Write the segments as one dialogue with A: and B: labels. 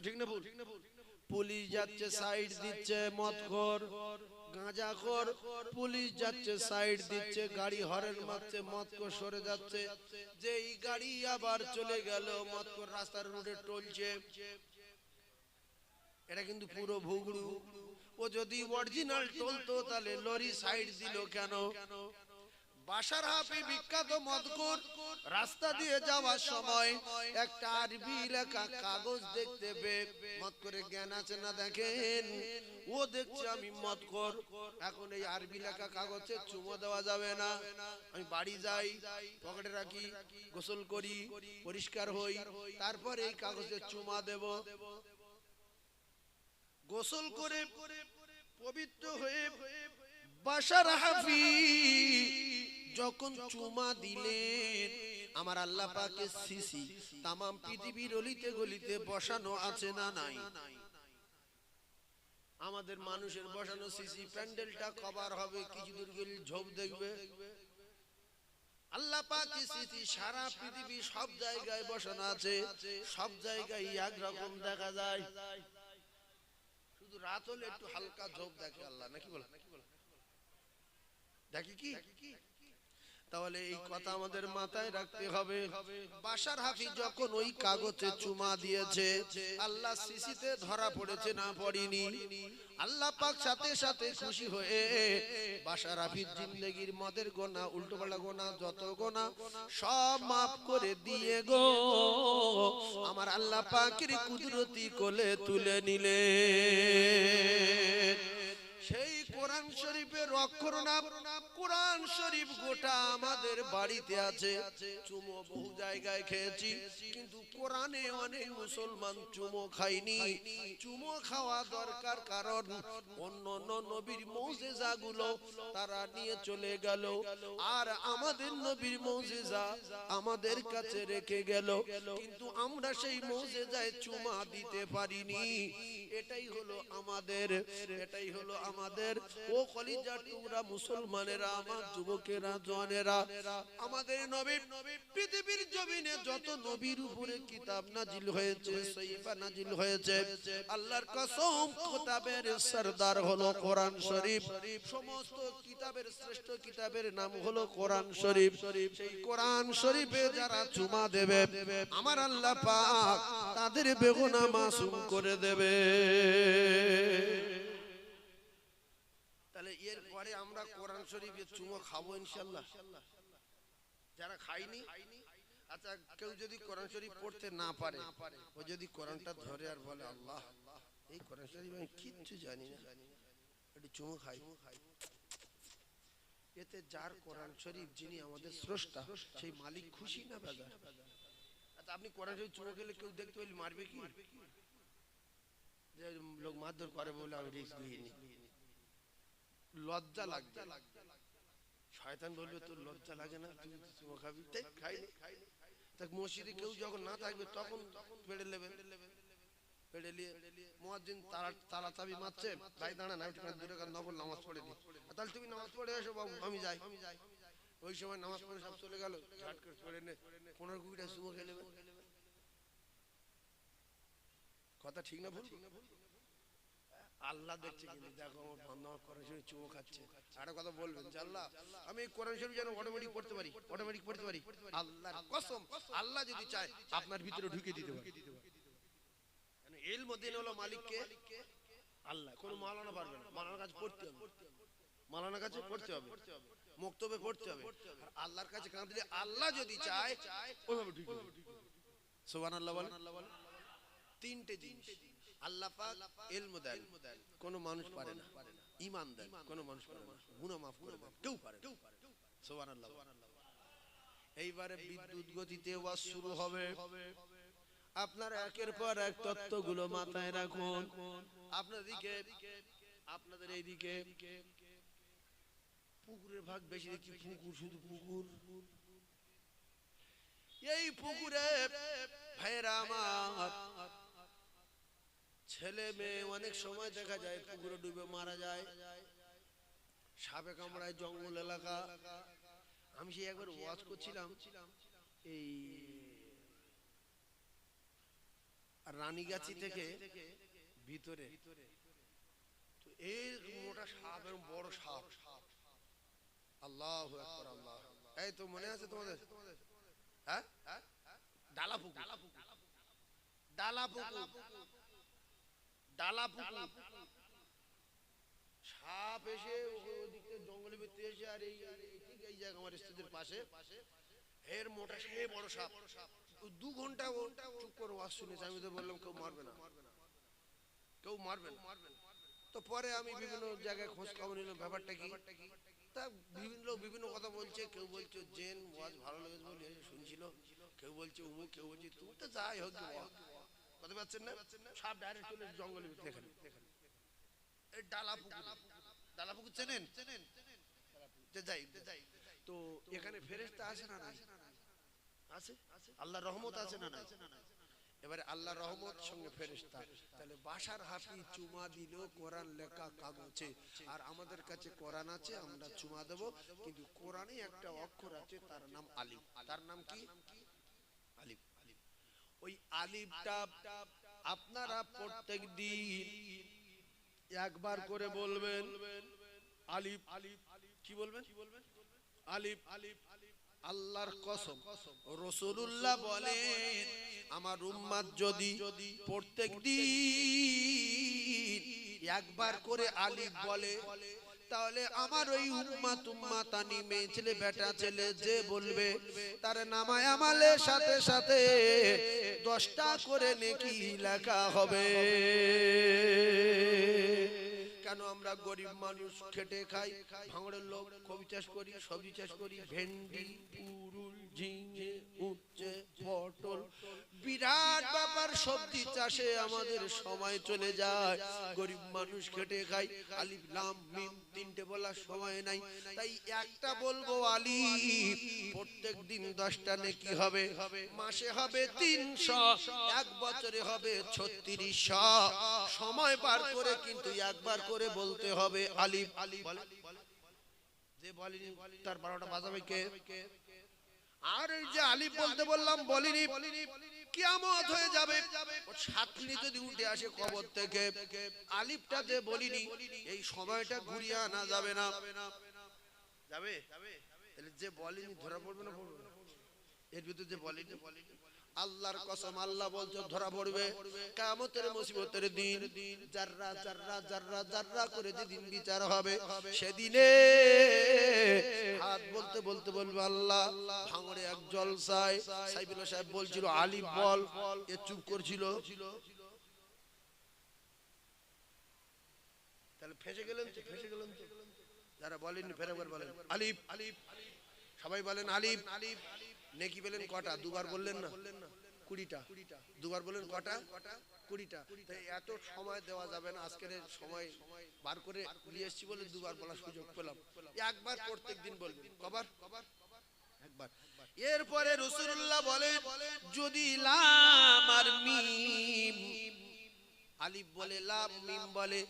A: ঠিক না ভুল? পুলিশ যাচ্ছে সাইড দিচ্ছে মদখোর গাঁজাখোর, পুলিশ যাচ্ছে সাইড দিচ্ছে, গাড়ি হরেন মারছে, মদখোর সরে যাচ্ছে, যেই গাড়ি আবার চলে গেল মদখোর রাস্তার রোডে টলছে। এটা কিন্তু পুরো ভুগড়ু। ও যদি অরিজিনাল টলতো তাহলে লরি সাইড দিল কেন? বাশার হাফি বিখ্যাত মদখোর রাস্তা দিয়ে যাওয়ার সময় একটা আরবি লেখা কাগজ দেখতে পেয়ে, মদখোরে জ্ঞান আছে না দেখেন, ও দেখছে আমি মদখোর, এখন এই আরবি লেখা কাগজে চুমো দেওয়া যাবে না, আমি বাড়ি যাই, পকেটে রাখি, গোসল করি, পরিষ্কার হই, তারপর এই কাগজে চুমা দেব। গোসল করে পবিত্র হয়ে বাশার হাফি যখন চুমা দিলেন, আমার আল্লাহ পাকের সিসি তামাম পৃথিবীর অলিতে গলিতে বসানো আছে না নাই? আমাদের মানুষের বসানো সিসি প্যান্ডেলটা কভার হবে, কিছু দূর গেলে ঝোপ দেখবে। আল্লাহ পাকের সিসি সারা পৃথিবী সব জায়গায় বসানো আছে, সব জায়গায় একরকম দেখা যায়, শুধু রাত হলে একটু হালকা ঝোপ দেখে আল্লাহ, নাকি বল? দেখি কি? তাহলে এই কথা আমাদের মাথায় রাখতে হবে। বাশার হাফি যখন ওই কাগজে চুমা দিয়েছে, আল্লাহ সিসিতে ধরা পড়েছে না পড়েনি? আল্লাহ পাক সাথে সাথে খুশি হয়ে বাশার হাফির জিন্দেগির মদের গোনা, উল্টোপাল্টা গোনা, যত গোনা সব মাফ করে দিয়ে গো আমার আল্লাহ পাকের কুদরতি কোলে তুলে নিলে। সেই কোরআন শরীফের অক্ষর নাম কোরআন শরীফ গোটা আমাদের বাড়িতে আছে। চুমো বহু জায়গায় খেয়েছি, কিন্তু কোরআনে অনেক মুসলমান চুমো খায়নি। চুমো খাওয়া দরকার, কারণ অন্য নবীর মুজিজাগুলো তারা নিয়ে চলে গেল, আর আমাদের নবীর মুজিজা আমাদের কাছে রেখে গেল, কিন্তু আমরা সেই মুজিজায় চুমা দিতে পারিনি। এটাই হলো আমাদের, এটাই হলো আমাদের। ও কলিজার টুকরা মুসলমানেরা, আমার যুবকেরা, জওয়ানেরা, আমাদের নবী পৃথিবীর জমিনে যত নবীর উপরে কিতাব নাজিল হয়েছে, সহিফা নাজিল হয়েছে, আল্লাহর কসম কিতাবের সরদার হলো কোরআন শরীফ। সমস্ত কিতাবের শ্রেষ্ঠ কিতাবের নাম হলো কোরআন শরীফ। সেই কোরআন শরীফে যারা চুমা দেবে আমার আল্লাহ পাক তাদের বেগুনাহ মাসুম করে দেবে। তাহলে এর পরে আমরা কোরআন শরীফে চুমো খাবো ইনশাআল্লাহ। যারা খাইনি, আচ্ছা কেউ যদি কোরআন শরীফ পড়তে না পারে, ও যদি কোরআনটা ধরে আর বলে আল্লাহ এই কোরআন শরীফ আমি কিচ্ছু জানি না, একটু চুমো খাই, এতে যার কোরআন শরীফ যিনি আমাদের স্রষ্টা সেই মালিক খুশি না বেজার? আচ্ছা আপনি কোরআন শরীফ চুমো খেলে কেউ দেখতে পেলে মারবে কি? যে লোক মারধর করে বলে আমি রিস্ক নিইনি, লজ্জা লাগবে। শয়তান বলবে তোর লজ্জা লাগে না, তুই চুমো খাবি? খাইনি। তা মসজিদে কেউ যখন না থাকবে তখন পেড়ে নেবেন, পেড়ে নিয়ে মুয়াজ্জিন তালা চাবি মারছে, ভাই দাঁড়ান আমি দূরে নফল নামাজ পড়ে দিই, তাহলে তুমি নামাজ পড়ে এসো বাবু আমি যাই। ওই সময় নামাজ পড়ে সব চলে গেল, ঝাট করে পড়ে নে 15-20টা চুমো খেয়ে নেবে। কথা ঠিক না ভুল? আল্লাহ দেখছে, কিন্তু দেখো আমার বান্দা কোরআন শরীফ চুমো খাচ্ছে। একটা কথা বলবেন যে আল্লাহ আমি এই কোরআন শরীফ যেন অটোমেটিক পড়তে পারি, অটোমেটিক পড়তে পারি। আল্লাহর কসম আল্লাহ যদি চায় আপনার ভিতরে ঢুকে দিতে পারে। মানে ইলম দিন হলো মালিককে আল্লাহ, কোনো মাওলানা পারবে না। মাওলানার কাছে পড়তে হবে, মাওলানার কাছে পড়তে হবে, মক্তবে পড়তে হবে, আর আল্লাহর কাছে কান দিলে আল্লাহ যদি চায় ওইভাবে ঢুকে যাবে। সুবহানাল্লাহ বলেন। তিনটে জিনিস আল্লাহ পাক ইলম দেন, কোন মানুষ পারে না। ঈমান দেন, কোন মানুষ পারে না। গুনাহ maaf করে দেন, কেউ পারে না। সুবহানাল্লাহ। এইবারে বিদ্যুৎ গতিতে ওয়াজ শুরু হবে। আপনারা একের পর এক তত্ত্বগুলো মাথায় রাখুন। আপনাদের এইদিকে পুকুরের ভাগ বেশি দেখি, পুকুর শুধু পুকুর। এই পুকুরে ভাইরা আমার ছেলে মেয়ে অনেক সময় দেখা যায় পুকুরে ডুবে মারা যায়, সাপে কামড়ায়, জঙ্গল এলাকা। আমি সেই একবার ওয়াজ করছিলাম, এই আর রানীগাছি থেকে ভিতরে তো এই মোটা সাপ এবং বড় সাপ। আল্লাহু আকবার, আল্লাহ। এই তো মনে আছে তোমাদের? হ্যাঁ, ডালা পুকুর, ডালা পুকুর, ডালা পুকুর। সাপ এসে ওদিকে জঙ্গলের ভিতরে এসে আর এই ঠিক এই জায়গা আমার স্টেজের পাশে এর মোটা সে বড় সাপ। 2 ঘন্টা চুপ করে ওয়াজ শুনেছে। আমি তো বললাম কেউ মারবে না, কেউ মারবে না। তো পরে আমি বিভিন্ন জায়গায় খোঁজ খবর নিলাম ব্যাপারটা কি। তা বিভিন্ন কথা বলছে। কেউ বলছে জেন ওয়াজ ভালো লেগেছে বলে শুনছিল, কেউ বলছে উমুক, কেউ বলছে তুমি। তো যাই হোক, কথা পাচ্ছেন না, সাপ ডাইরেক্ট চলে জঙ্গলের ভিতরে। এখানে এই ডালা পুকুর, ডালা পুকুর চেনেন? যাই তো এখানে ফেরেশতা আছে না নাই? আছে। আল্লাহর রহমত আছে না নাই? এবারে আল্লাহর রহমত সঙ্গে ফেরেশতা। তাহলে বাশার হাফি চুমা দিল কোরআন লেখা কাগজে। আর আমাদের কাছে কোরআন আছে, আমরা চুমা দেব। কিন্তু কোরআনে একটা অক্ষর আছে, তার নাম আলিফ। তার নাম কি? আলিফ। ওই আলিফটা আপনারা প্রত্যেক দিন একবার করে বলবেন আলিফ। কি বলবেন? আলিফ। আল্লাহর কসম, রাসূলুল্লাহ বলেন আমার উম্মত যদি প্রত্যেক দিন একবার করে আলিফ বলে, তাহলে আমার ওই উম্মাতানি মেয়ে ছেলে বেটা ছেলে যে বলবে তার নামায় আমলের সাথে সাথে 10টা করে নেকি লেখা হবে। কেন? আমরা গরিব মানুষ, খেটে খাই, ভাঙড়ের লোক, কবি চাষ করি, সবজি চাষ করি, ভেন্ডি, পুরুল, ঝিঙে, উচ্ছে, পটল, বিরাট ব্যাপার। সবজি চাষে আমাদের সময় চলে যায়। গরিব মানুষ, খেটে খাই, আলিফ লাম মিম 3টে বলার সময় নাই। তাই একটা বলবো আলিফ। প্রত্যেক দিন 10টা নেকি হবে, মাসে হবে 300, এক বছরে হবে 3600। সময় পার করে কিন্তু একবার করে বলতে হবে আলিফ। যে বলেনি তার 12টা বাজাবে কে? আর এই যে আলিফ বলতে বললাম বলিনি, কিয়ামত হয়ে যাবে। সাতনি যদি উঠে আসে কবর থেকে, আলিফটা যে বলিনি, এই সময়টা ঘুরিয়ে আনা যাবে না। যাবে? তাহলে যে বলিনি ধরা পড়বে না? পড়বে। এর ভিতরে যে বলিনি, আল্লাহর কসম আল্লাহ বলছে ধরা পড়বে। কিয়ামতের মুসিবতের দিন জাররা জাররা জাররা জাররা করে যেদিন বিচার হবে, সেদিনে হাত বলতে বলতে বলবে আল্লাহ। ভাঙড়ে এক জলসায় সাইফুল্লাহ সাহেব বলছিল আলিফ বল, এ চুপ করছিল। তাহলে ফেসে গেলেন তো, ফেসে গেলেন তো। যারা বলেননি ফেরবার বলেন আলিফ। সবাই বলেন আলিফ। নেকি পেলেন কটা? 2বার বললেন না? 20টা। 2বার বলেন কটা? 20টা। তাই এত সময় দেওয়া যাবে না। আজকের সময় বার করে নিয়ে এসেছি বলে 2বার বলার সুযোগ পেলাম। একবার প্রত্যেক দিন বলবেন। কবার? একবার। এরপরে রাসূলুল্লাহ বলেন যদি লাম আর মিম, আলিফ বলে লাম মিম বলে,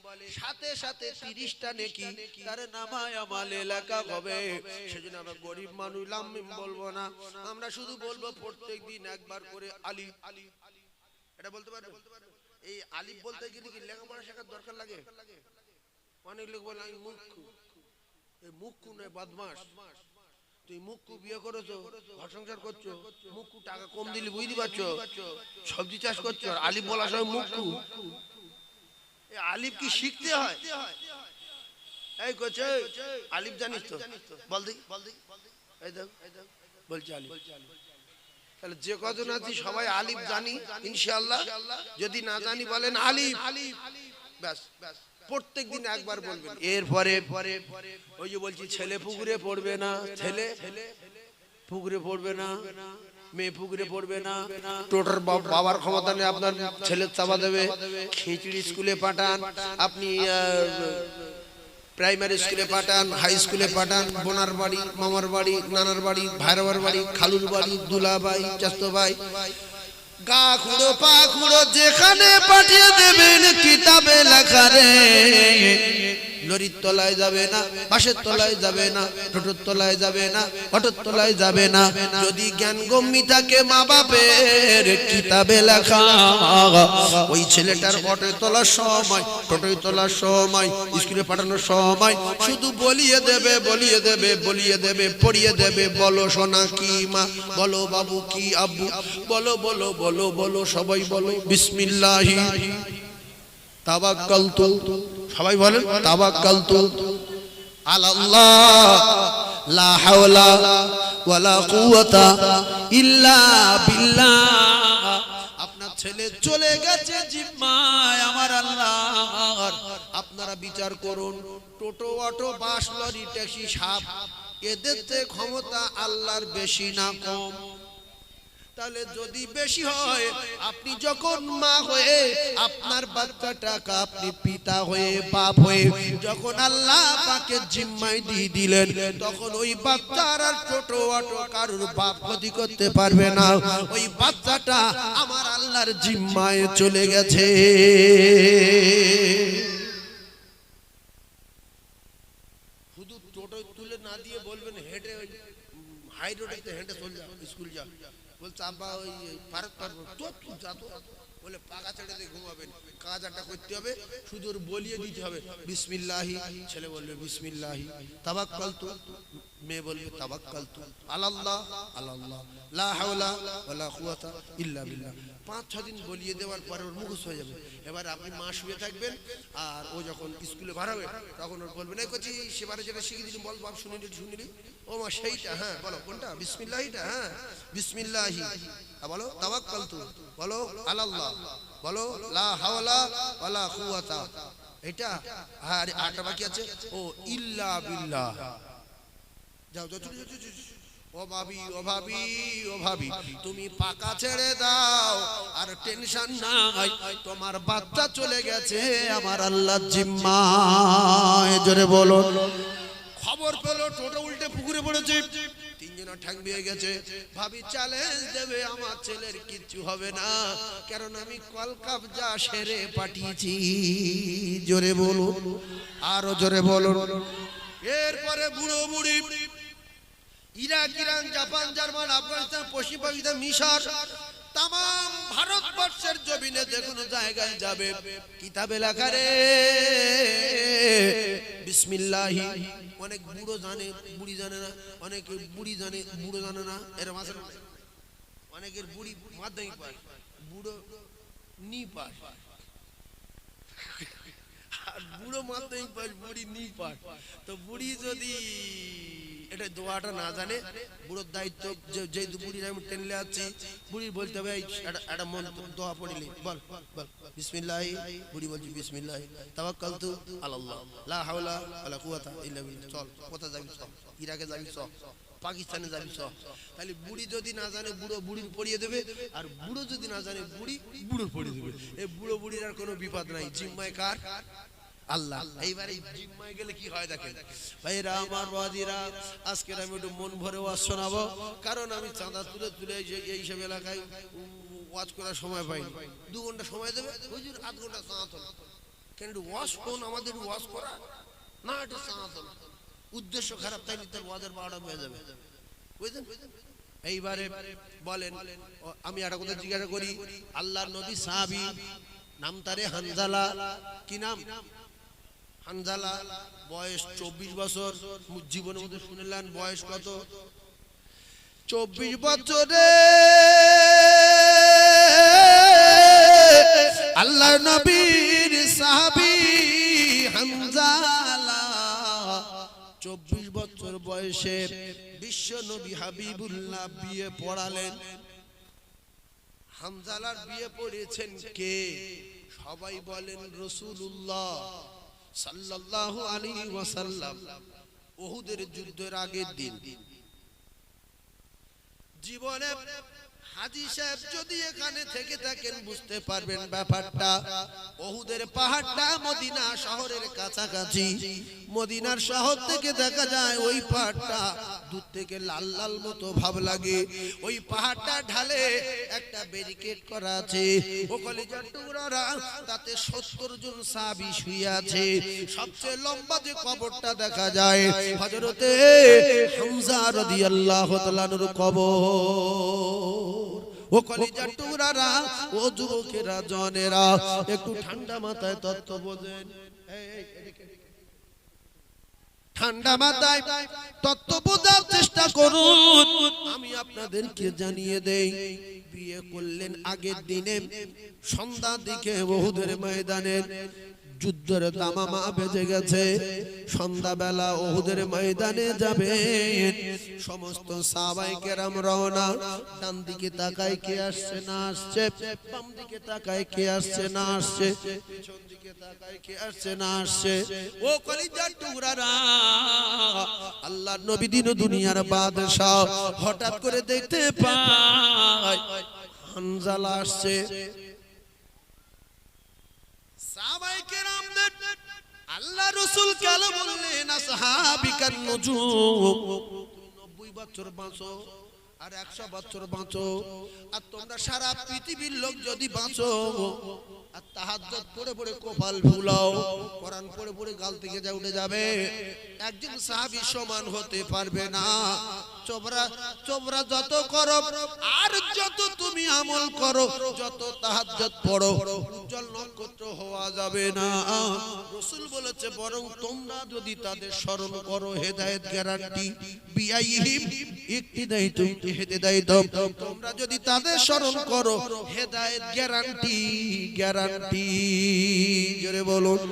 A: সাথে সাথে 30টা নেকি তার নামায় আমলে লেখা হবে। সেজন্য আমরা গরিব মানুষ লাম মিম বলবো না, আমরা শুধু বলবো প্রত্যেকদিন একবার করে আলিফ। এটা বলতে পারবে? এই আলিফ বলতে গেলে কি লেখাপড়া শেখার দরকার লাগে? অনেক লোক বলে আমি মুখ্যু। এই মুখ্যু নয়, বদমাশ। তুই মুখ্যু বিয়ে করেছো, ঘর সংসার করছো, মুখ্যু টাকা কম দিলে বুঝতে পারছো, সবজি চাষ করছো, আর আলিফ বলার সময় মুখ্যু। এই আলিফ কি শিখতে হয়? এই কোচে আলিফ জানিস তো? বল দেখি। এই দেখ বলছি আলিফ। তাহলে যে কজন আছি সবাই আলিফ জানি ইনশাআল্লাহ। যদি না জানি বলেন আলিফ। ব্যাস, প্রত্যেকদিন একবার বলবেন। এরপরে ওই যে বলছি ছেলে পুকুরে পড়বে না, ছেলে পুকুরে পড়বে না, মেয়ে পুকুরে পড়বে না। টোটার বাবার ক্ষমতা নেই আপনার ছেলের চাপা দেবে। খিচুড়ি স্কুলে পাঠান, আপনি প্রাইমারি স্কুলে পাঠান, হাই স্কুলে পাঠান, বোনার বাড়ি, মামার বাড়ি, নানার বাড়ি, ভাইরাবার বাড়ি, খালুর বাড়ি, দুলা ভাই, চাচতো ভাই, গা খুঁড়ো পা খুঁড়ো, যেখানে পাঠিয়ে দেবেন কিতাবে লেখা রে লরির তলায় যাবে না, বাসের তলায় যাবে না, টোটোর তলায় যাবে না, অটোর তলায় যাবে না। যদি জ্ঞান গম্যি থাকে মা বাপের কিতাবে লেখা, ওই ছেলেটার অটোয় তোলার সময়, টোটোয় তোলার সময়, স্কুলে পাঠানোর সময় শুধু বলিয়ে দেবে, বলিয়ে দেবে, বলিয়ে দেবে, পড়িয়ে দেবে, বলো সোনা কি মা, বলো বাবু কি আব্বু, বলো বলো বলো বলো, সবাই বলো বিসমিল্লাহি তাওয়াক্কালতু, সবাই বলেন তাওয়াক্কালতু আলাল্লাহ লা হাওলা ওয়ালা কুওয়াতা ইল্লা বিল্লাহ। আপনার ছেলে চলে গেছে জিম্মায় আমার আল্লাহর, আপনারা বিচার করুন। টোটো, অটো, বাস, লরি, ট্যাক্সি, সাপ, এদের ক্ষমতা আল্লাহর বেশি না কম? তাহলে যদি বেশি হয়, আপনি যখন মা হয়ে আপনার বাচ্চাটাকে আপনি পিতা হয়ে বাপ হয়ে যখন আল্লাহ পাকে জিম্মায় দিয়ে দিলেন, তখন ওই বাচ্চার আর ছোট অটো কারুর বাপ ক্ষতি করতে পারবে না। ওই বাচ্চাটা আমার আল্লাহর জিম্মায় চলে গেছে। শুধু টোটো তুলে না দিয়ে বলবেন হেঁটে, হাই রোডে হেঁটে চলে যাও, স্কুল যাও। বলছে আব্বা ওই পারত পারবো, বলে পাকা ছেড়ে দিয়ে ঘুমাবেন, কাজ একটা করতে হবে, শুধু ওর বলিয়ে দিতে হবে বিসমিল্লাহি। ছেলে বলবে বিসমিল্লাহি তাওয়াক্কালতু, মেয়ে বলবে তাওয়াক্কালতু আলাল্লাহ আলাল্লাহ লা হাওলা ওয়ালা কুওয়াতা ইল্লা বিল্লাহ। 5-6 দিন বলিয়ে দেওয়ার পরে ওর মুখস্থ হয়ে যাবে। এবার আপনি মা শুয়ে থাকবেন, আর ও যখন স্কুলে বার হবে তখন ওর বলবেন এই করছি সেবারে যেটা শিখিয়ে দিলি বল বাপ, শুনিলি শুনিলি, ও মা সেইটা, হ্যাঁ বলো কোনটা, বিসমিল্লাহিটা, হ্যাঁ বিসমিল্লাহি, বলো তাওয়াক্কালতু, বলো আলাল্লাহ, বলো লা হাওলা ওয়ালা কুওয়াতা, এটা আর আটটা বাকি আছে, ও ইল্লা বিল্লাহ। যাও যাও, ও ভাবি, ও ভাবি, ও ভাবি, তুমি পাকা ছেড়ে দাও, আর টেনশন নাই, তোমার বাচ্চা চলে গেছে আমার আল্লাহর জিম্মায়। জোরে বলো। খবর পেলো টোটো উল্টে পুকুরে পড়েছে, 3 জন ঠ্যাং ভেঙে গেছে। ভাবি চ্যালেঞ্জ দেবে, আমার ছেলের কিচ্ছু হবে না, কারণ আমি কল কবজা সেরে পাঠিয়েছি। জোরে বলো, আরো জোরে বলো। এরপরে বুড়ো বুড়ি Iraq, Iran, Japan, German, Afghanistan, পশ্চিম পাকিস্তান, মিশর, তাম ভারতবর্ষের জমিনে যে কোনো জায়গায় যাবে, কিতাবে লেখা রে বিসমিল্লাহি। অনেক বুড়ো জানে, বুড়ি জানে না, অনেক বুড়ি জানে, বুড়ো জানে না, এরকম আছে না? অনেকের বুড়ি মাধ্যমিক পাস, বুড়ো নি পাস, আর বুড়ো মাধ্যমিক পাস, বুড়ি নি পাস। তো বুড়ি যদি এটা দোয়াটা না জানে, বুড়োর দায়িত্ব যে বুড়ির আমি টেনলে আছি, বুড়ির বলতে হবে একটা মন্ত্র দোয়া পড়িলি, বল বল বিসমিল্লাহি। বুড়ি বলছি বিসমিল্লাহি তাওয়াক্কালতু আলাল্লাহ লা হাওলা ওয়ালা কুওয়াতা ইল্লা বিল্লাহ। চল কোথা যাবি, চল ইরাকে যাবি, চল পাকিস্তানে যাবি, চল। তাহলে বুড়ি যদি না জানে বুড়ো বুড়ির পড়িয়ে দেবে, আর বুড়ো যদি না জানে বুড়ি বুড়োর পড়িয়ে দেবে। এই বুড়ো বুড়ির আর কোনো বিপদ নাই, জিম্মায় কার? আল্লাহ। এইবারে জিম্মায় গেলে কি হয় দেখেন ভাইরা আমার, বাদিরা, আজকে আমি একটু মন ভরে ওয়াজ শোনাবো, কারণ আমি চাঁদা তুলে তুলে এইসব এলাকায় ওয়াজ করার সময় পাই। 2 ঘন্টা সময় দেবে হুজুর, 8 ঘন্টা চাঁদা তোলা, কেন ওয়াজ কোন আমাদের ওয়াজ করা না, এটা চাঁদা তোলা। উদ্দেশ্য খারাপ, তাই তার ওয়াজের 12টা বেজে যাবে, বুঝলেন? এইবারে বলেন, আমি একটা কথা জিজ্ঞাসা করি, আল্লাহর নবী সাহাবী নাম তারে হানজালা, কি নাম? হানজালা, বয়স 24 বছর। জীবনের মধ্যে শুনলেন বয়স কত? 24 বছরে আল্লাহর নবীর সাহাবী হানজালা 24 বছর বয়সে বিশ্ব নবী হাবিবুল্লাহ বিয়ে পড়ালেন। হানজালার বিয়ে পড়েছেন কে? সবাই বলেন রাসূলুল্লাহ সাল্লাল্লাহু আলাইহি ওয়াসাল্লাম। উহুদের যুদ্ধের আগের দিন জীবনে হাজী সাহেব যদি এখানে থেকে থাকেন বুঝতে পারবেন ব্যাপারটা। উহুদের পাহাড়টা মদিনা শহরের কাছাকাছি। মদিনার শহর থেকে দেখা যায় ওই পাহাড়টা দূর থেকে লাল লাল মতো ভাব লাগে। ওই পাহাড়টা ঢালে একটা ব্যারিকেড করা আছে। ও কলিজার টুকরারা, তাতে ৭০ জন সাহাবী শুয়ে আছে। সবচেয়ে লম্বা যে কবরটা দেখা যায় হযরতে হামজা রাদিয়াল্লাহু তাআলার কবর। ও কলিজার টুকরারা, ও যুবকেরা, জনেরা, একটু ঠান্ডা মাথায় তত্ত্ব বোঝেন। ঠান্ডা মাথায় তত্ত্ব বোঝার চেষ্টা করুন। আমি আপনাদেরকে জানিয়ে দেই, বিয়ে করলেন আগের দিনে সন্ধ্যার দিকে উহুদের ময়দানে যুদ্ধের দামামা বেজে গেছে। সন্ধ্যাবেলা উহুদের ময়দানে যাবেন। সমস্ত সাহাবায়ে কেরাম রওনা। ডান দিকে তাকায় কে আসছে না আসছে, বাম দিকে তাকায় কে আসছে না আসছে, পিছন দিকে তাকায় কে আসছে না আসছে। ও কলিজার টুকরারা, আল্লাহর নবী দিন দুনিয়ার বাদশা হঠাৎ করে দেখতে পায় হানজালা আসছে। সাহাবায়ে কেরামদের আল্লাহ রাসূল কেন বললেন আসহাবিকান নুজুম, 90 বছর বাঁচো আর 100 বছর বাঁচো, আর তোমরা সারা পৃথিবীর লোক যদি বাঁচো আর তাহাজ্জুদ পড়ে পড়ে কপাল ফুলাও, কোরআন পড়ে পড়ে গাল থেকে যা উঠে যাবে, একজন সাহাবী সমান হতে পারবে না। চোবরা যত করো আর যত তুমি আমল করো, যত তাহাজ্জুদ পড়ো, উজ্জ্বল নক্ষত্র হওয়া যাবে না। রাসূল বলেছে বরং তোমরা যদি তাদের স্মরণ করো, হেদায়েত গ্যারান্টি বিআইহিম ইকতিদাইতুম ইহতিদাইতুম, তোমরা যদি তাদের স্মরণ করো হেদায়েত গ্যারান্টি গ্যারান্টি। জোরে বলুন।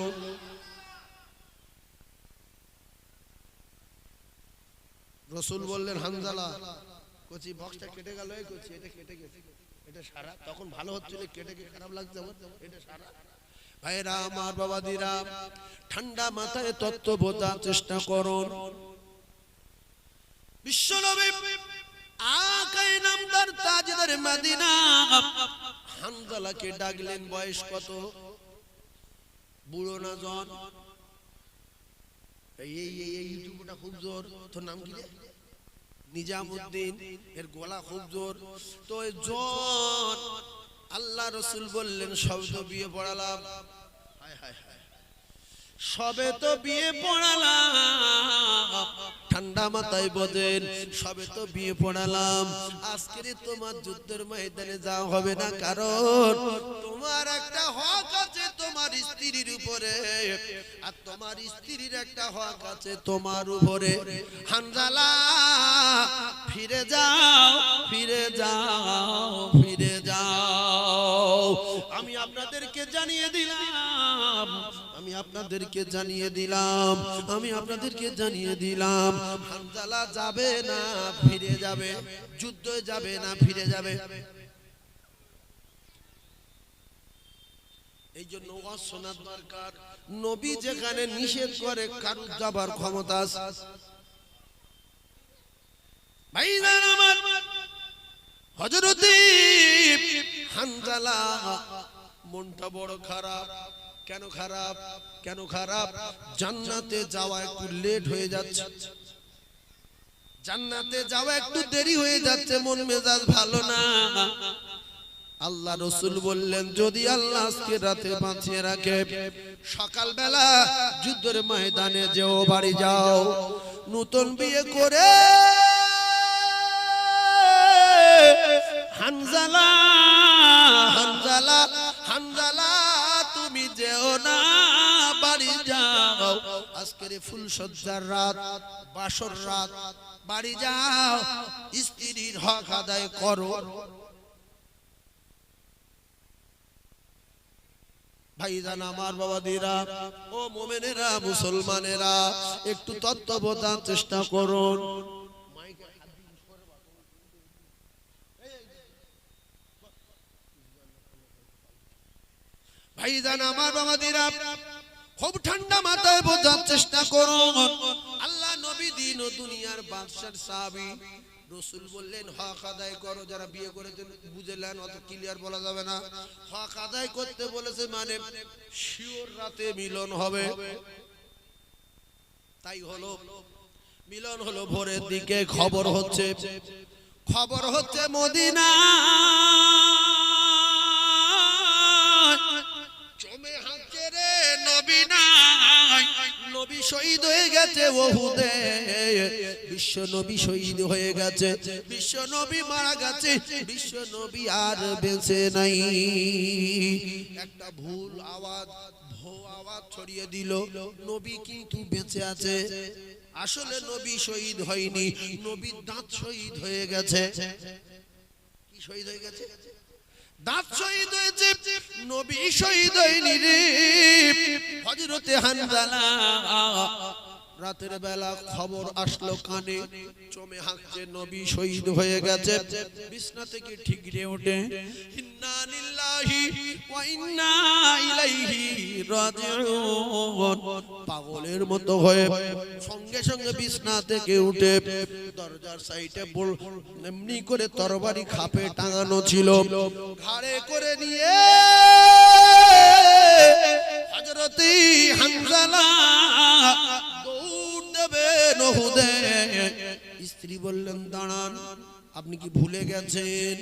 A: রাসূল বললেন হানজালা, কচি বক্সটা কেটে গেল, এই কচি এটা কেটে গেছে, এটা সারা। তখন ভালো হচ্ছিল, কেটে গিয়ে খারাপ লাগছে আমার, এটা সারা। ভাইরা আমার, বাবাদিরা, ঠান্ডা মাথায় তত্ত্ব বোঝার চেষ্টা করুন। বিশ্বনবী আকায়ে নামদার তাজদার মদিনা হানজালাকে ডাকলেন। বয়স কত? বুড়ো না জন? এই ইউটিউবটা খুব জোর। তোর নাম কি রে? নিজামউদ্দিন। এর গলা খুব জোর। তো জন আল্লাহ রাসূল বললেন সবে তো বিয়ে পড়ালাম। হায় হায় হায়, সবে তো বিয়ে পড়ালাম। ঠান্ডা মাথায় বোঝেন, সবে তো বিয়ে পড়ালাম, আজকে তোমার যুদ্ধের ময়দানে যাওয়া হবে না, কারণ তোমার একটা হক আছে তোমার স্ত্রীর উপরে, আর তোমার স্ত্রীর একটা হক আছে তোমার উপরে। হানজালা, ফিরে যাও, ফিরে যাও, ফিরে যাও। আমি আপনাদেরকে জানিয়ে দিলাম, আমি আপনাদেরকে জানিয়ে দিলাম, আমি আপনাদেরকে জানিয়ে দিলাম, হানজালা যাবে না, ফিরে যাবে। যুদ্ধে যাবে না, ফিরে যাবে। এই জন্য ওয়াজ শোনার দরকার। নবী যেখানে নিষেধ করে কারুর যাবার ক্ষমতা আছে। ভাইজান আমার, হযরতে হানজালা মনটা বড় খারাপ। কেন খারাপ? কেন খারাপ? জান্নাতে যাওয়া একটু লেট হয়ে যাচ্ছে, জান্নাতে যাওয়া একটু দেরি হয়ে যাচ্ছে, মন মেজাজ ভালো না। আল্লাহ রাসূল বললেন যদি আল্লাহ আজকে রাতে বাঁচিয়ে রাখে, সকালবেলা যুদ্ধের ময়দানে যেও, বাড়ি যাও, নতুন বিয়ে করে হানজালা, হানজালা, হানজালা তুমি যেও না, বাড়ি যাও। আজকের ফুল সজ্জার রাত, বাসর রাত, বাড়ি যাও, স্ত্রীর হক আদায় করো। ভাইজান আমার, বাবাদিরা, ও মুমিনেরা, মুসলমানেরা, একটু তত্ত্ব বোঝার চেষ্টা করুন। ভাইজান আমার, বাবাদিরা, খুব ঠান্ডা মাথায় বোঝার চেষ্টা করুন। আল্লাহ নবী দিন ও দুনিয়ার বাদশার সাহাবী, রাসূল বললেন হক আদায় করো। যারা বিয়ে করেছেন বুঝলেন, অত ক্লিয়ার বলা যাবে না। হক আদায় করতে বলেছে মানে শিওর রাতে মিলন হবে। তাই হলো, মিলন হলো ভোরের দিকে। খবর হচ্ছে মদিনা জমে হাঁটছে রে নবী নাই, নবী শহীদ হয়ে গেছে ওহুদে। বিশ্ব নবী শহীদ হয়ে গেছে, বিশ্ব নবী মারা গেছে, বিশ্ব নবী আর বেঁচে নাই। একটা ভুল আওয়াজ ছড়িয়ে দিল, নবী কিন্তু বেঁচে আছে। আসলে নবী শহীদ হয়নি, নবীর দাঁত শহীদ হয়ে গেছে। কি শহীদ হয়ে গেছে? দাঁত শহীদ হয়েছে, নবী শহীদ হয়নি রে। হযরতে হানজালা রাতের বেলা খবর আসলো কানে, চমে হাঁকছে নবী শহীদ হয়ে গেছে। বিছনা থেকে ঠিকরে ওঠে, ইন্না লিল্লাহি ওয়া ইন্না ইলাইহি রাজিউন। পাগলের মতো হয়ে সঙ্গে সঙ্গে বিছনা থেকে উঠে দরজার সাইডে এমনি করে তরবারি খাপে টাঙানো ছিল, ঘাড়ে করে নিয়ে হযরতে হানজালা স্ত্রী বললেন দাঁড়ান, আপনি কি ভুলে গেছেন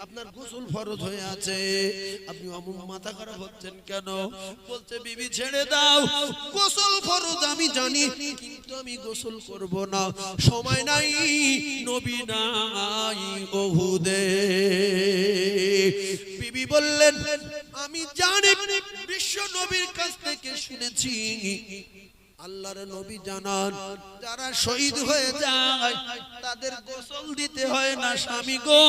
A: আপনার গোসল ফরজ হয়ে আছে? আপনি অমন মাথা খারাপ হচ্ছেন কেন? বলছে বিবি ছেড়ে দাও, গোসল ফরজ আমি জানি, কিন্তু আমি গোসল করব না, সময় নাই, নবী নাই ওহুদে। বিবি বললেন আমি জানি, বিশ্ব নবীর কাছ থেকে শুনেছি আল্লাহর নবী জানান যারা শহীদ হয়ে যায় তাদের গোসল দিতে হয় না স্বামী গো।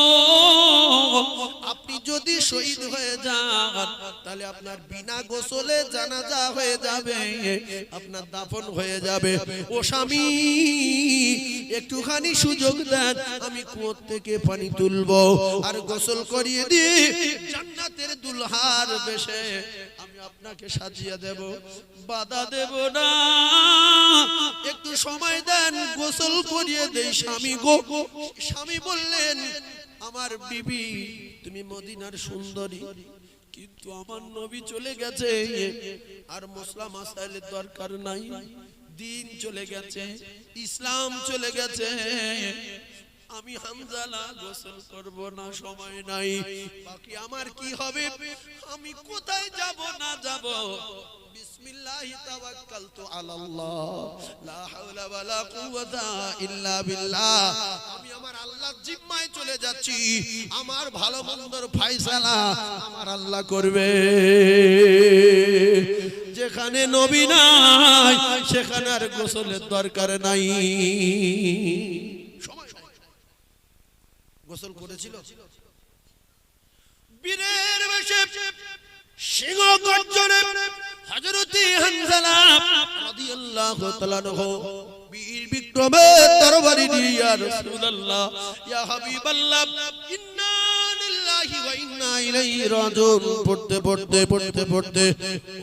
A: আপনি যদি শহীদ হয়ে যান তাহলে আপনার বিনা গোসলে জানাজা হয়ে যাবে, আপনার দাফন হয়ে যাবে। ও স্বামী একটুখানি সুযোগ দেন, আমি কুয়ো থেকে পানি তুলবো আর গোসল করিয়ে দিয়ে জান্নাতের দুলহার বেশে আমি আপনাকে সাজিয়ে দেব, বাধা দেব না। একটু সময় দেন, গোসল করিয়ে দেই স্বামী গো। স্বামী বললেন আমার বিবি তুমি মদিনার সুন্দরী, কিন্তু আমার নবী চলে গেছে, আর মশলা মাসাইলের দরকার নাই, দিন চলে গেছে, ইসলাম চলে গেছে, আমি হানজালা গোসল করব না, সময় নাই। বাকি আমার কি হবে? আমি কোথায় যাব না যাব? বিসমিল্লাহি তাওয়াক্কালতু আলাল্লাহ, লা হাওলা ওয়ালা কুওয়াতা ইল্লা বিল্লাহ। আমি আমার আল্লাহর জিম্মায় চলে যাচ্ছি, আমার ভালো মন্দর ফয়সালা আমার আল্লাহ করবে। যেখানে নবী নাই সেখানে আর গোসলের দরকার নাই। গোসল করেছিল বীরের বেশে, সিংহ গর্জনে হযরতে হানজালা রাদিয়াল্লাহু তাআলা আনহু বীর বিক্রমে তরবারি নিয়ে ইয়া রাসূলুল্লাহ ইয়া হাবিবাল্লাহ ইন্না লিল্লাহি ওয়া ইন্না ইলাইহি রাজিউন পড়তে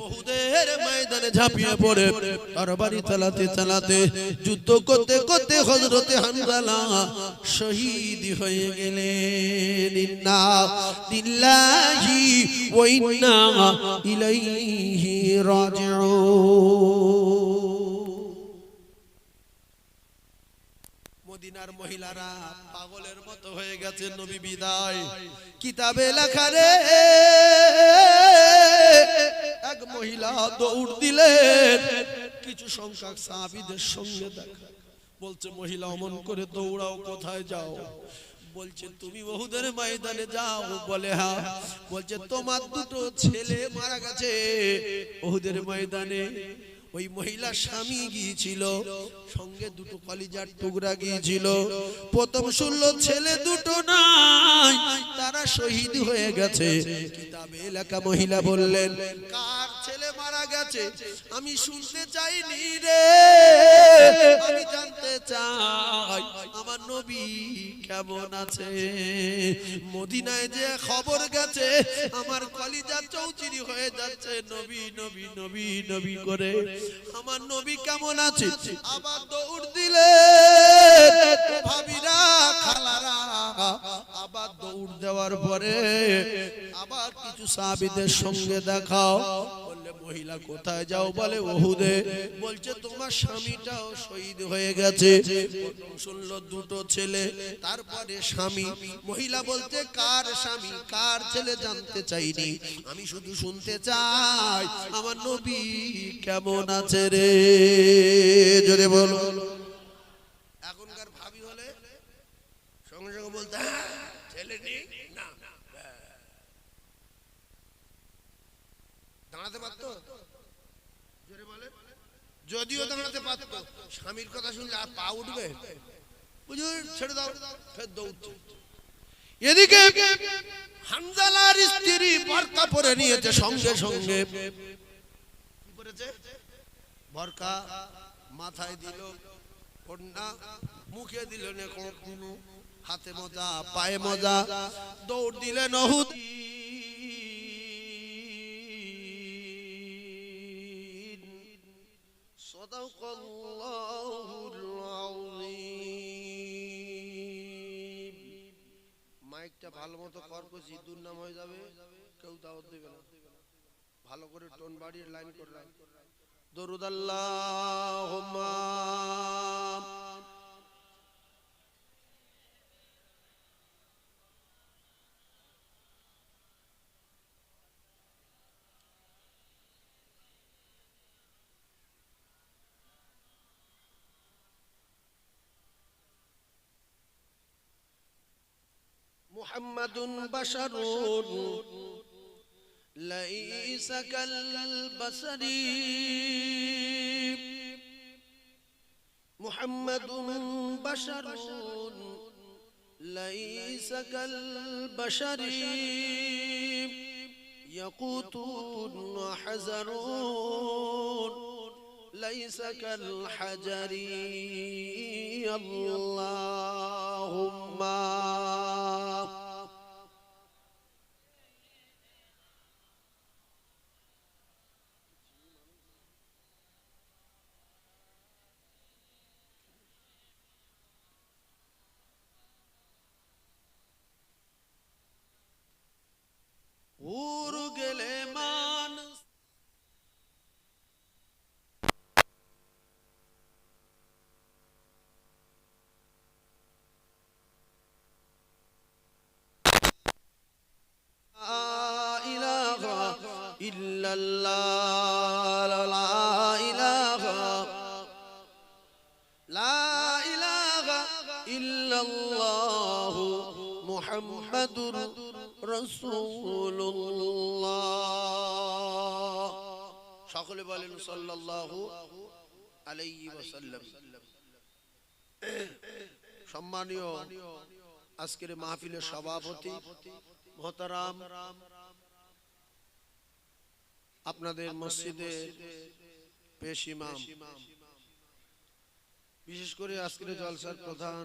A: উহুদের ময়দানে ঝাঁপিয়ে পড়ে তরবারি চালাতে যুদ্ধ করতে হযরতে হানজালা শহীদ হয়ে গেলেন। ইন্না লিল্লাহি ওয়া ইন্না ইলাইহি রাজিউন। মদিনার মহিলারা পাগলের মতো হয়ে গেছে, নবী বিদায়। কিতাবে লেখা রে এক মহিলা দৌড় দিলেন, কিছু সংখ্যক সাহাবীদের সঙ্গে দেখা। বলছে মহিলা অমন করে দৌড়াও, কোথায় যাও? বলছে তুমি উহুদের ময়দানে যাও। বলে হ্যাঁ। বলছে তোমার দুটো ছেলে মারা গেছে উহুদের ময়দানে। ওই মহিলা স্বামী গিয়েছিল, সঙ্গে দুটো কলিজার টুকরা গিয়েছিল। প্রথম শুনলো ছেলে দুটো নাই, তারা শহীদ হয়ে গেছে। কিতাবে লেখা মহিলা বললেন কার ছেলে মারা গেছে আমি শুনতে চাইনি রে, আমি জানতে চাই আমার নবী কেমন আছে। মদিনায় যে খবর গেছে আমার কলিজা চৌচিরি হয়ে যাচ্ছে, নবী নবী নবী নবী করে। আমার নবী কেমন আছে? আবার দৌড় দিলে তো ভাবিরা খালারা আবার দৌড় দেওয়ার পরে আবার কিছু সাহাবীদের সঙ্গে দেখাও, বললে মহিলা কোথায় যাও, বলে ওহুদে। বলছে তোমার স্বামীটাও শহীদ হয়ে গেছে। শুনলো দুটো ছেলে, তারপরে স্বামী। মহিলা বলতে কার স্বামী কার ছেলে জানতে চাইনি, আমি শুধু শুনতে চাই আমার নবী কেমন আছে রে, জোরে বলো। এখনকার ভাবি হলে সঙ্গে সঙ্গে বলতে ছেলে নেই না, দাঁড়াতে পারতো, জোরে বলে। যদিও দাঁড়াতে পারতো, স্বামীর কথা শুনলে আর পা উঠবে, বুঝুন ছেড়ে দাও, ফের দৌড়ছে। এদিকে হানজালার স্ত্রী বোরকা পরে নিয়েছে, সঙ্গে সঙ্গে কি করেছে, বোরকা মাথায় দিল, ওড়না মুখে দিল, হাতে মোজা পায়ে মোজা, দৌড় দিলেন উহুদ। সাদাকাল্লাহুল আযীম। মাইকটা ভালো মতো কর করছি, দুর্নাম হয়ে যাবে, কেউ দাওয়াত দেবে না। ভালো করে টোন বাড়িয়ে লাইন করলাম। দরুদ আল্লাহুম্মা মুহাম্মাদুন বাশারুন লাইসা কাল বাসারি, মুহাম্মাদুন বাশারুন লাইসা কাল বাশারি, ইয়াকুতুন ওয়া হাজারুন লাইসা কাল হাজারি, আল্লাহুম্মা উর গেলে মানুষ ইলাহা ইল্লাল্লাহ, লা ইলাহা ইল্লাল্লাহ মুহাম্মাদুর রাসূলুল্লাহ। সকলে বলেন সাল্লাল্লাহু আলাইহি ওয়াসাল্লাম। সম্মানীয় আজকের মাহফিলের সভাপতি মুহতারাম, আপনাদের মসজিদের পেশ ইমাম, বিশেষ করে আজকের জলসার প্রধান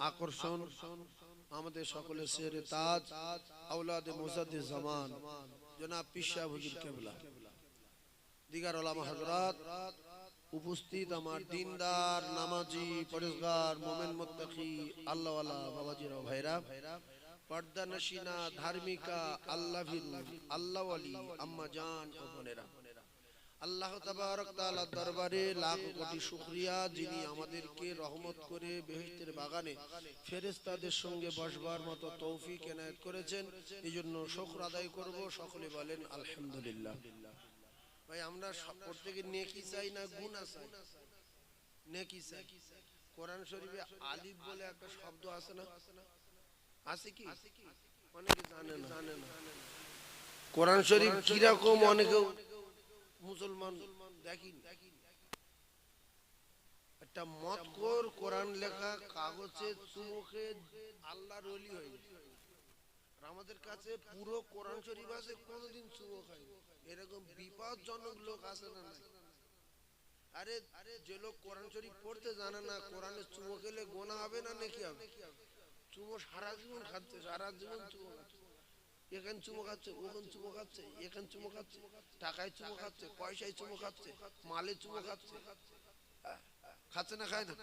A: আকর্ষণ আমাদের সকলের শেরে তাজ আওলাদে মুজাদ্দিদ জামান জনাব পীর সাহেব হুজুর কেবলা, দিগার ওলামা হযরত, উপস্থিত আমার দিনদার নামাজি পরেজগার মোমেন মুত্তাকি আল্লাহওয়ালা বাবাজিরা ভাইরা, পর্দা নশিনা ধার্মিকা আল্লাহ ভীরু আল্লাহওয়ালি আম্মা জান ও বোনেরা, আল্লাহ তাবারক তাআলার দরবারে লাখ কোটি শুকরিয়া, যিনি আমাদেরকে রহমত করে বেহেশতের বাগানে ফেরেশতাদের সঙ্গে বসবার মতো তৌফিক এনায়েত করেছেন। এজন্য শুকর আদায় করব। সকলে বলেন আলহামদুলিল্লাহ। ভাই আমরা প্রত্যেকে নেকি চাই না গুনাহ চাই? নেকি চাই। কোরআন শরীফে আলিফ বলে একটা শব্দ আছে না, আছে কি? অনেকে জানে না। কোরআন শরীফ কি রকম অনেকে মুসলমান দেখিনি। একটা মতকর কোরআন লেখা কাগজে চুমুকে আল্লাহর ওলি হয়ে গেছে। আমাদের কাছে পুরো কোরআন শরীফ আছে, কোনোদিন চুমো খায়নি। এরকম বিপদজনক লোক আছে না? আরে যে লোক কোরআন শরীফ পড়তে জানে না, কোরআনে চুমো খেলে গোনা হবে না নাকি হবে? চুমো সারা জীবন খাচ্ছে, সারা জীবন চুমো খাচ্ছে। এখানে চুমো খাচ্ছে, ওখানে চুমো খাচ্ছে, এখানে চুমো খাচ্ছে, টাকায় চুমো খাচ্ছে, পয়সায় চুমো খাচ্ছে, মালে চুমো খাচ্ছে। খাচ্ছে না খায় না?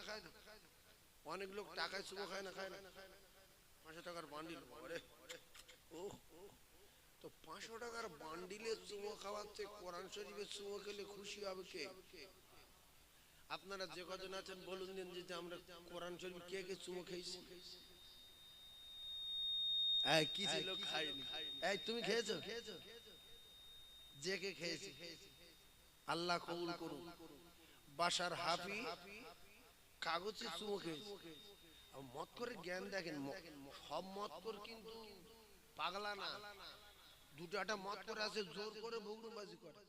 A: অনেক লোক টাকায় চুমো খায় না, খায় না, 500 টাকার বান্ডিল, ও তো 500 টাকার বান্ডিলের চুমো খাওয়াচ্ছে, কোরআন শরীফের চুমো খেলে খুশি হবে কে? আপনারা যে কজন আছেন বলুন দিন যে আমরা কোরআন শরীফ কে কে চুমো খেয়েছি? এই কিছু লোক খায়নি। এই তুমি খেয়েছো? যে কে খেয়েছে আল্লাহ কবুল করুন। বাশার হাফি কাগজে চুমো খেয়েছে। মত করে জ্ঞান দেখেন, সব মত করে কিন্তু পাগলা না, দুটো একটা মত করে আছে জোর করে বগরুমবাজি করে।